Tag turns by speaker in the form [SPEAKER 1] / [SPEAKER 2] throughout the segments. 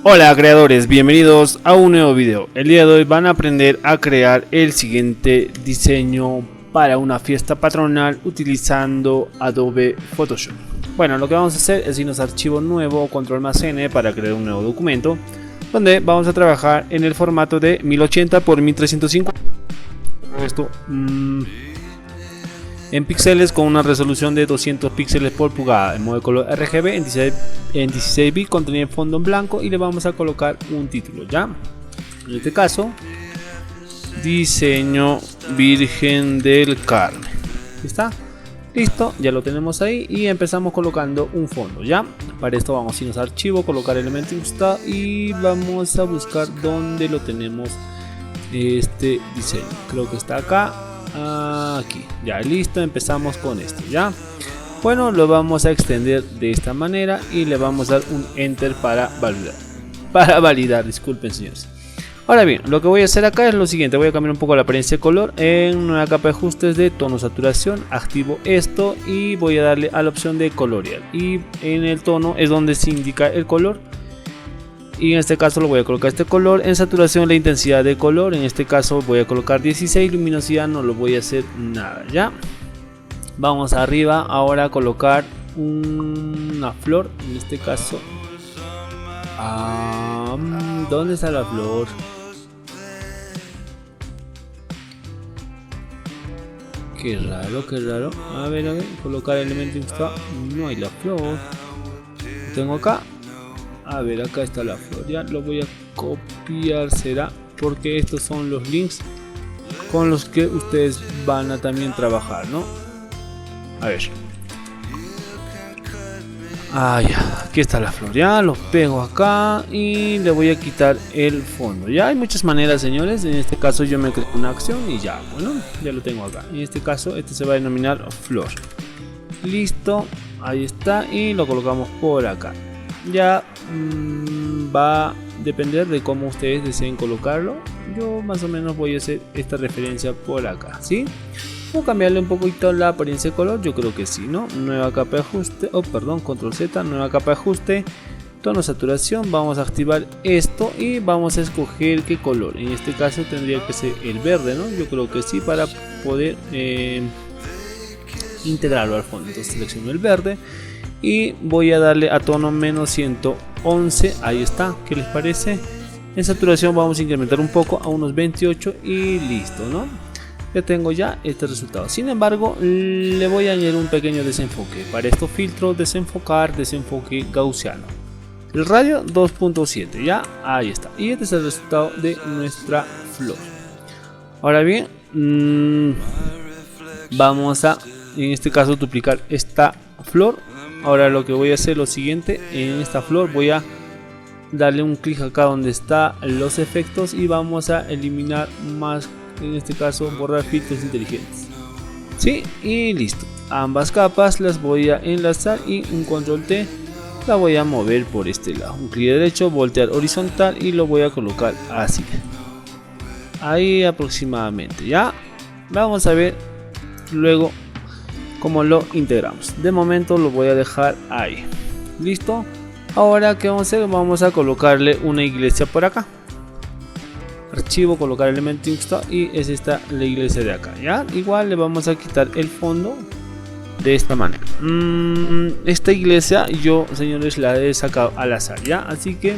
[SPEAKER 1] Hola creadores, bienvenidos a un nuevo video. El día de hoy van a aprender a crear el siguiente diseño para una fiesta patronal utilizando Adobe Photoshop. Bueno, lo que vamos a hacer es irnos a archivo nuevo, control más N para crear un nuevo documento, donde vamos a trabajar en el formato de 1080 x 1350. Esto en píxeles con una resolución de 200 píxeles por pulgada, en modo de color RGB en 16 bits, contiene fondo en blanco y le vamos a colocar un título, ¿ya? En este caso, diseño Virgen del Carmen. ¿Está? Listo, ya lo tenemos ahí y empezamos colocando un fondo, ¿ya? Para esto vamos a irnos a archivo, colocar elemento install y vamos a buscar dónde lo tenemos este diseño. Creo que está acá. Aquí, ya listo, empezamos con esto, ya. Bueno, lo vamos a extender de esta manera y le vamos a dar un enter para validar, disculpen señores. Ahora bien, lo que voy a hacer acá es lo siguiente: voy a cambiar un poco la apariencia de color. En nueva capa de ajustes de tono saturación, activo esto y voy a darle a la opción de colorear, y en el tono es donde se indica el color. Y en este caso lo voy a colocar este color. En saturación la intensidad de color, en este caso voy a colocar 16. Luminosidad no lo voy a hacer nada, ya. Vamos arriba ahora a colocar una flor, en este caso. ¿Dónde está la flor? Qué raro, qué raro. A ver, colocar elemento install. No hay la flor. Lo tengo acá. A ver, acá está la flor, ya lo voy a copiar, será porque estos son los links con los que ustedes van a también trabajar, ¿no? A ver. Ya, aquí está la flor, ya lo pego acá y le voy a quitar el fondo. Ya hay muchas maneras, señores. En este caso yo me creo una acción y ya, bueno, ya lo tengo acá. En este caso este se va a denominar flor. Listo, ahí está y lo colocamos por acá. Ya va a depender de cómo ustedes deseen colocarlo. Yo más o menos voy a hacer esta referencia por acá, ¿sí? ¿Puedo cambiarle un poquito la apariencia de color? Yo creo que sí, ¿no? Nueva capa de ajuste, control Z, nueva capa de ajuste, tono saturación. Vamos a activar esto y vamos a escoger qué color. En este caso tendría que ser el verde, ¿no? Yo creo que sí, para poder integrarlo al fondo. Entonces selecciono el verde y voy a darle a tono menos 111, ahí está, ¿qué les parece? En saturación vamos a incrementar un poco a unos 28 y listo, ¿no? Ya tengo ya este resultado. Sin embargo, le voy a añadir un pequeño desenfoque. Para esto filtro, desenfocar, desenfoque gaussiano. El radio 2.7, ya, ahí está. Y este es el resultado de nuestra flor. Ahora bien, vamos a, en este caso, duplicar esta flor. Ahora lo que voy a hacer es lo siguiente: en esta flor voy a darle un clic acá donde está los efectos y vamos a eliminar más, en este caso borrar filtros inteligentes, sí, y listo. Ambas capas las voy a enlazar y un control T la voy a mover por este lado, un clic derecho, voltear horizontal y lo voy a colocar así, ahí aproximadamente. Ya vamos a ver luego cómo lo integramos. De momento lo voy a dejar ahí. Listo. Ahora qué vamos a hacer, vamos a colocarle una iglesia por acá. Archivo, colocar elemento install y es esta la iglesia de acá, ya. Igual le vamos a quitar el fondo de esta manera. Esta iglesia yo, señores, la he sacado al azar, ya, así que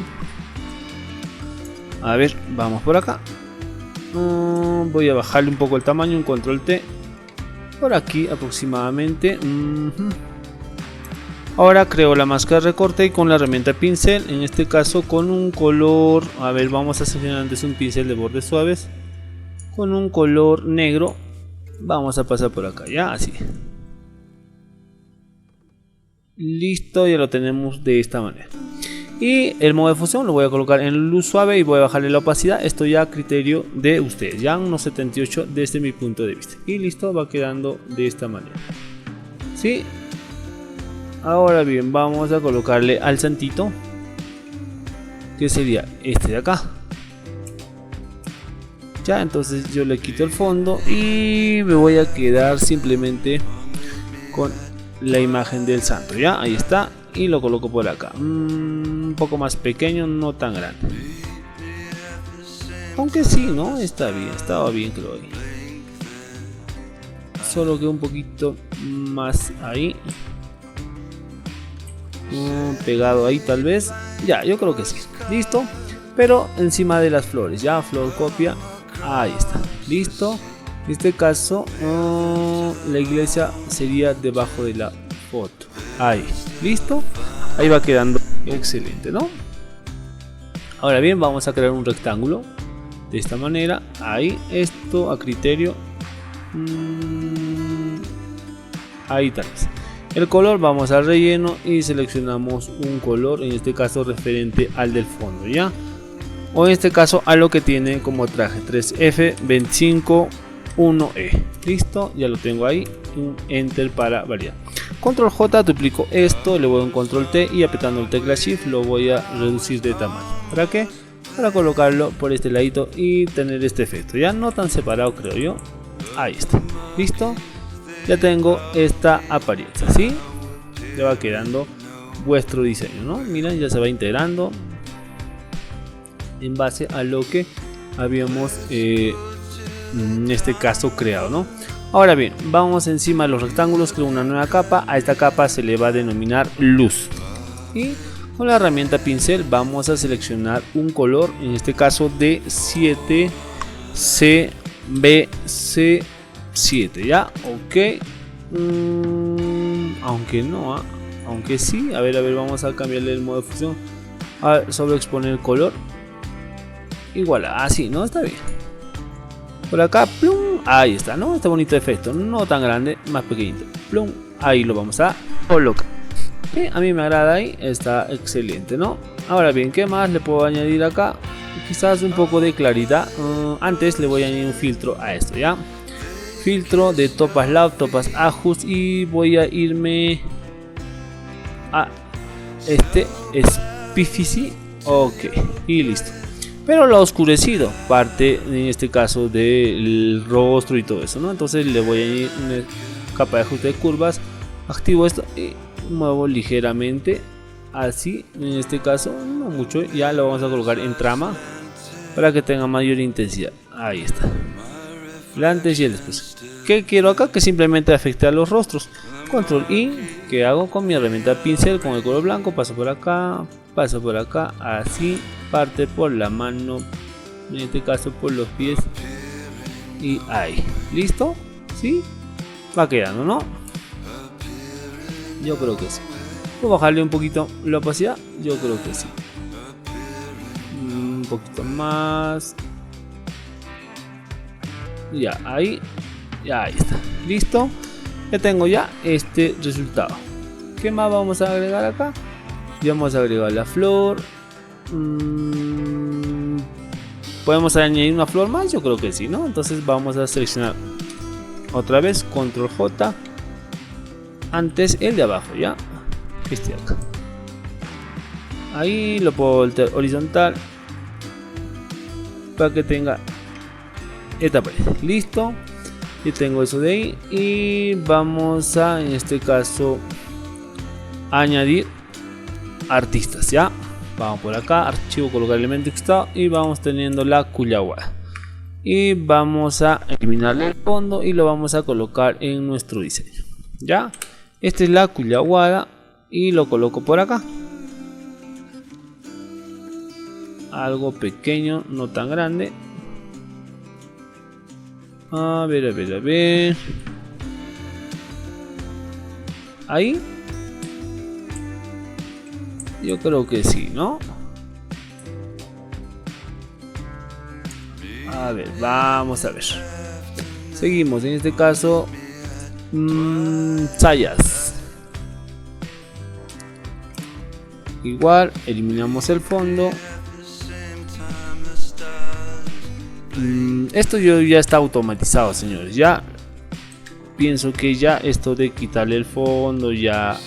[SPEAKER 1] a ver, vamos por acá. Voy a bajarle un poco el tamaño, un control T por aquí aproximadamente. Ahora creo la máscara de recorte y con la herramienta pincel, en este caso con un color, a ver, vamos a seleccionar antes un pincel de bordes suaves con un color negro. Vamos a pasar por acá, ya, así. Listo, ya lo tenemos de esta manera. Y el modo de fusión lo voy a colocar en luz suave y voy a bajarle la opacidad. Esto ya a criterio de ustedes, ya unos 78 desde mi punto de vista. Y listo, va quedando de esta manera, ¿sí? Ahora bien, vamos a colocarle al santito, que sería este de acá. Ya, entonces yo le quito el fondo y me voy a quedar simplemente con la imagen del santo, ya, ahí está. y lo coloco por acá. Un poco más pequeño, no tan grande. Aunque sí, ¿no? Está bien, estaba bien creo ahí. Solo que un poquito más ahí. Pegado ahí tal vez. Ya, yo creo que sí. Listo. Pero encima de las flores. Ya, flor copia. Ahí está. Listo. En este caso, la iglesia sería debajo de la foto. Ahí. Listo. Ahí va quedando excelente, ¿no? Ahora bien, vamos a crear un rectángulo. De esta manera. Ahí. Esto a criterio. Ahí tal vez. El color, vamos al relleno y seleccionamos un color, en este caso referente al del fondo, ya, o en este caso a lo que tiene como traje 3F251E. Listo, ya lo tengo ahí. Un enter para variar. Control J, duplico esto, le voy a un control T y apretando el tecla shift lo voy a reducir de tamaño. ¿Para qué? Para colocarlo por este ladito y tener este efecto, ya no tan separado creo yo. Ahí está. Listo. Ya tengo esta apariencia, ¿sí? Ya va quedando vuestro diseño, ¿no? Miren, ya se va integrando en base a lo que habíamos en este caso creado, ¿no? Ahora bien, vamos encima de los rectángulos, creo una nueva capa. A esta capa se le va a denominar luz. Y con la herramienta pincel vamos a seleccionar un color, en este caso de 7CBC7, ya, ok. Aunque no, aunque sí, a ver, vamos a cambiarle el modo de fusión. Solo exponer color. Igual, así, ¿no? Está bien. Por acá, plum, ahí está, ¿no? Este bonito efecto, no tan grande, más pequeñito. Plum, ahí lo vamos a colocar. A mí me agrada ahí, está excelente, ¿no? Ahora bien, ¿qué más le puedo añadir acá? Quizás un poco de claridad. Antes le voy a añadir un filtro a esto, ¿ya? Filtro de Topaz Lab, Topaz Ajust, y voy a irme a este Specificity, ok, y listo. Pero lo oscurecido, parte en este caso del rostro y todo eso, ¿no? Entonces le voy a añadir una capa de ajuste de curvas, activo esto y muevo ligeramente, así, en este caso, no mucho, ya lo vamos a colocar en trama para que tenga mayor intensidad. Ahí está. El antes y el después. ¿Qué quiero acá? Que simplemente afecte a los rostros. Control I, que hago con mi herramienta pincel con el color blanco, paso por acá, así, parte por la mano, en este caso por los pies, y ahí. ¿Listo? ¿Sí? Va quedando, ¿no? Yo creo que sí. ¿Puedo bajarle un poquito la opacidad? Yo creo que sí. Un poquito más. Ya, ahí está, listo. Ya tengo ya este resultado. ¿Qué más vamos a agregar acá? Ya vamos a agregar la flor. ¿Podemos añadir una flor más? Yo creo que sí, ¿no? Entonces vamos a seleccionar otra vez, control J. Antes el de abajo, ya. Este de acá. Ahí lo puedo voltear horizontal para que tenga esta pared. Listo, y tengo eso de ahí. Y vamos a, en este caso, añadir artistas, ya. Vamos por acá, archivo, colocar elemento extraído y vamos teniendo la Kujawiga. Y vamos a eliminarle el fondo y lo vamos a colocar en nuestro diseño, ya. Esta es la Kujawiga y lo coloco por acá. Algo pequeño, no tan grande. A ver. Ahí. Yo creo que sí, ¿no? A ver, vamos a ver. Seguimos, en este caso Sayas. Igual, eliminamos el fondo. Esto ya está automatizado, señores. Ya pienso que ya esto de quitarle el fondo ya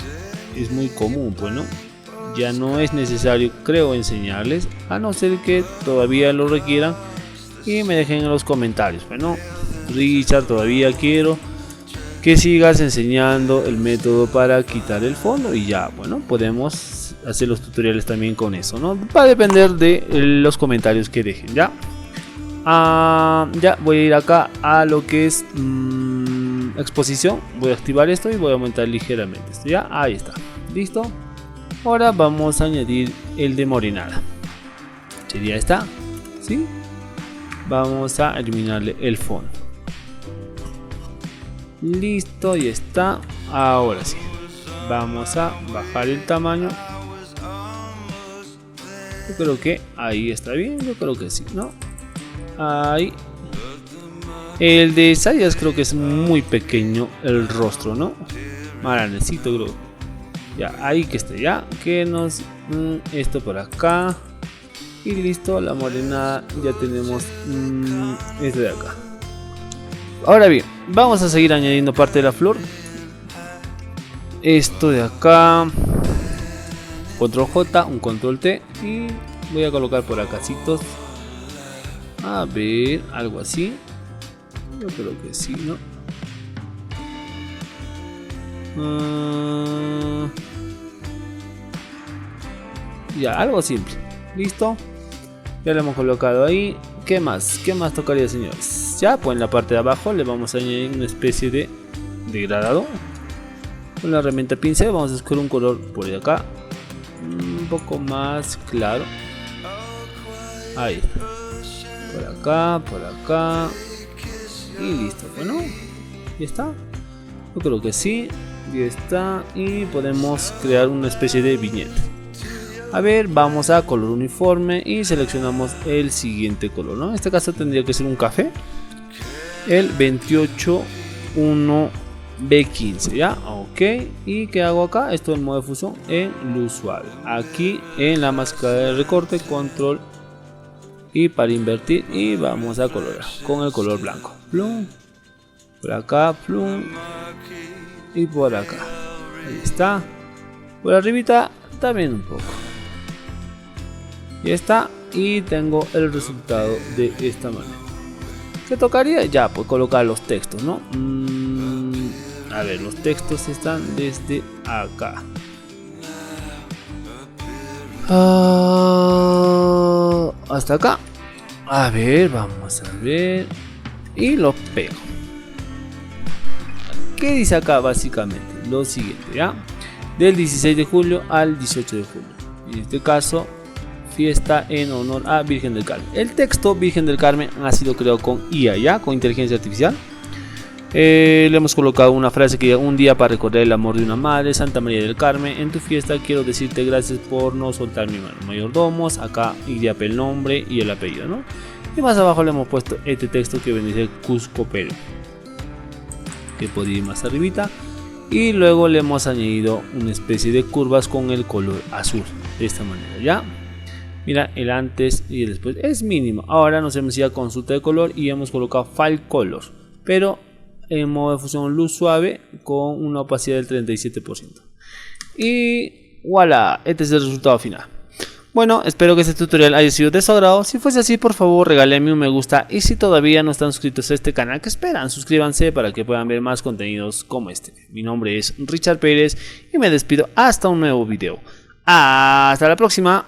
[SPEAKER 1] es muy común, pues, ¿no? Ya no es necesario, creo, enseñarles, a no ser que todavía lo requieran y me dejen en los comentarios. Bueno, Richard, todavía quiero que sigas enseñando el método para quitar el fondo y ya, bueno, podemos hacer los tutoriales también con eso, ¿no? Va a depender de los comentarios que dejen, ya. Ya voy a ir acá a lo que es exposición, voy a activar esto y voy a aumentar ligeramente esto, ya, ahí está, listo. Ahora vamos a añadir el de morenada, sería esta, ¿sí? Vamos a eliminarle el fondo. Listo, y está. Ahora sí, vamos a bajar el tamaño. Yo creo que ahí está bien, yo creo que sí, ¿no? Ahí. El de Sayas creo que es muy pequeño el rostro, ¿no? Maranecito creo. Ya, ahí que esté, ya. Que nos... esto por acá. Y listo, la morena ya tenemos esto de acá. Ahora bien, vamos a seguir añadiendo parte de la flor. Esto de acá. Control J, un control T. Y voy a colocar por acá citos. A ver, algo así. Yo creo que sí, ¿no? Ya, algo simple. Listo. Ya lo hemos colocado ahí. ¿Qué más? ¿Qué más tocaría, señores? Ya, pues en la parte de abajo le vamos a añadir una especie de degradado. Con la herramienta pincel vamos a escoger un color por acá. Un poco más claro. Ahí está. Por acá. Y listo. Bueno, ya está. Yo creo que sí. Ya está. Y podemos crear una especie de viñeta. A ver, vamos a color uniforme y seleccionamos el siguiente color, ¿no? En este caso tendría que ser un café. El 281B15, ¿ya? Ok. ¿Y qué hago acá? Esto en modo de fusión en luz suave. Aquí en la máscara de recorte, control y para invertir. Y vamos a colorar con el color blanco. Plum. Por acá, plum. Y por acá. Ahí está. Por arribita también un poco. Y está, y tengo el resultado de esta manera. ¿Qué tocaría? Ya, pues colocar los textos, ¿no? A ver, los textos están desde acá. Hasta acá. A ver, vamos a ver. Y los pego. ¿Qué dice acá básicamente? Lo siguiente, ¿ya? Del 16 de julio al 18 de julio. En este caso... fiesta en honor a Virgen del Carmen. El texto Virgen del Carmen ha sido creado con IA, ¿ya? Con inteligencia artificial. Le hemos colocado una frase que diga: un día para recordar el amor de una madre, Santa María del Carmen. En tu fiesta quiero decirte gracias por no soltar mi mano. Mayordomos, acá iría el nombre y el apellido, ¿no? Y más abajo le hemos puesto este texto que viene de Cusco, Perú. Que podría ir más arribita. Y luego le hemos añadido una especie de curvas con el color azul. De esta manera, ¿ya? Mira, el antes y el después es mínimo. Ahora nos hemos ido a consulta de color y hemos colocado File Color, pero en modo de fusión luz suave con una opacidad del 37%. Y voilà, este es el resultado final. Bueno, espero que este tutorial haya sido de su agrado. Si fuese así, por favor regálenme un me gusta. Y si todavía no están suscritos a este canal, ¿qué esperan? Suscríbanse para que puedan ver más contenidos como este. Mi nombre es Richard Pérez y me despido hasta un nuevo video. Hasta la próxima.